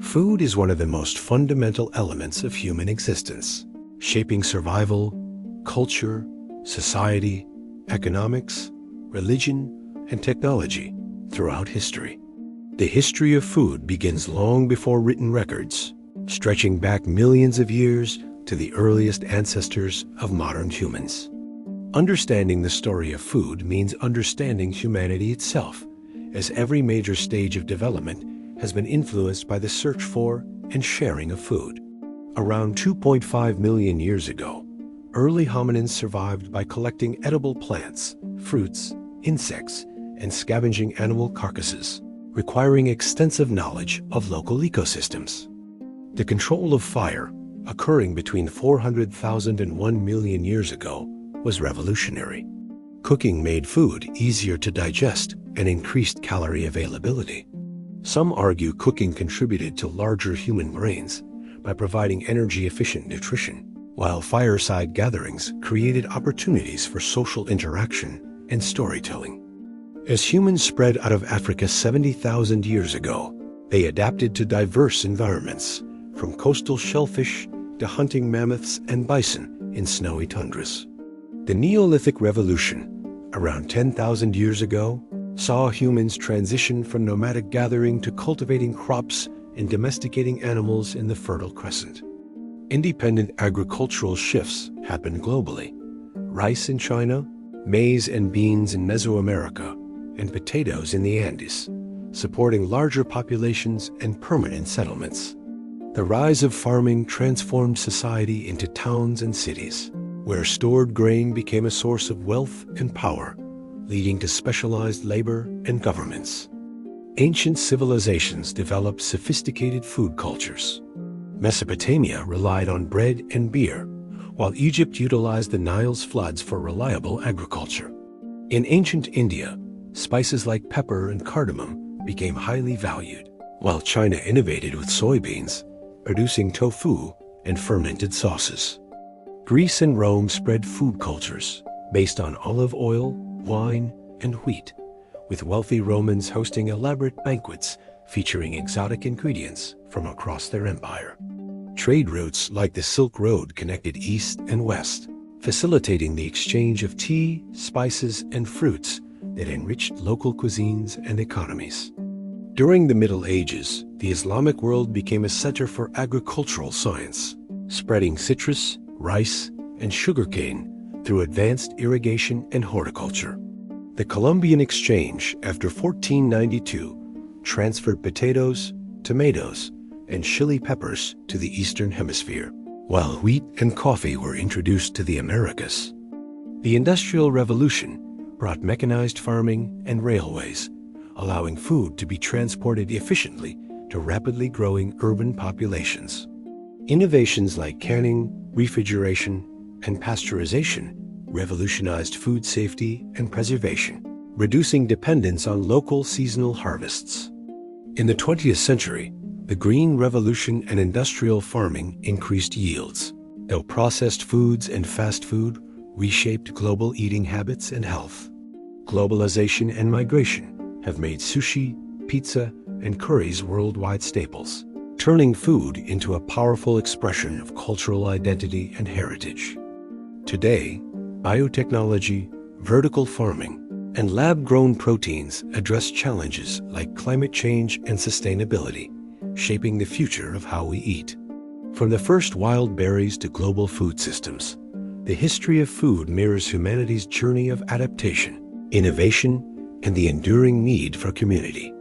Food is one of the most fundamental elements of human existence, shaping survival, culture, society, economics, religion, and technology throughout history. The history of food begins long before written records, stretching back millions of years to the earliest ancestors of modern humans. Understanding the story of food means understanding humanity itself, as every major stage of development has been influenced by the search for and sharing of food. Around 2.5 million years ago, early hominins survived by collecting edible plants, fruits, insects, and scavenging animal carcasses, requiring extensive knowledge of local ecosystems. The control of fire, occurring between 400,000 and 1 million years ago, was revolutionary. Cooking made food easier to digest and increased calorie availability. Some argue cooking contributed to larger human brains by providing energy-efficient nutrition, while fireside gatherings created opportunities for social interaction and storytelling. As humans spread out of Africa 70,000 years ago, they adapted to diverse environments, from coastal shellfish to hunting mammoths and bison in snowy tundras. The Neolithic Revolution, around 10,000 years ago, saw humans transition from nomadic gathering to cultivating crops and domesticating animals in the Fertile Crescent. Independent agricultural shifts happened globally. Rice in China, maize and beans in Mesoamerica, and potatoes in the Andes, supporting larger populations and permanent settlements. The rise of farming transformed society into towns and cities, where stored grain became a source of wealth and power, leading to specialized labor and governments. Ancient civilizations developed sophisticated food cultures. Mesopotamia relied on bread and beer, while Egypt utilized the Nile's floods for reliable agriculture. In ancient India, spices like pepper and cardamom became highly valued, while China innovated with soybeans, producing tofu and fermented sauces. Greece and Rome spread food cultures based on olive oil, wine, and wheat, with wealthy Romans hosting elaborate banquets featuring exotic ingredients from across their empire. Trade routes like the Silk Road connected east and west, facilitating the exchange of tea, spices, and fruits that enriched local cuisines and economies. During the Middle Ages, the Islamic world became a center for agricultural science, spreading citrus, rice, and sugarcane through advanced irrigation and horticulture. The Columbian Exchange, after 1492, transferred potatoes, tomatoes, and chili peppers to the Eastern Hemisphere, while wheat and coffee were introduced to the Americas. The Industrial Revolution brought mechanized farming and railways, allowing food to be transported efficiently to rapidly growing urban populations. Innovations like canning, refrigeration, and pasteurization revolutionized food safety and preservation, reducing dependence on local seasonal harvests. In the 20th century, the Green Revolution and industrial farming increased yields, though processed foods and fast food reshaped global eating habits and health. Globalization and migration have made sushi, pizza, and curries worldwide staples, turning food into a powerful expression of cultural identity and heritage. Today, biotechnology, vertical farming, and lab-grown proteins address challenges like climate change and sustainability, shaping the future of how we eat. From the first wild berries to global food systems, the history of food mirrors humanity's journey of adaptation, innovation, and the enduring need for community.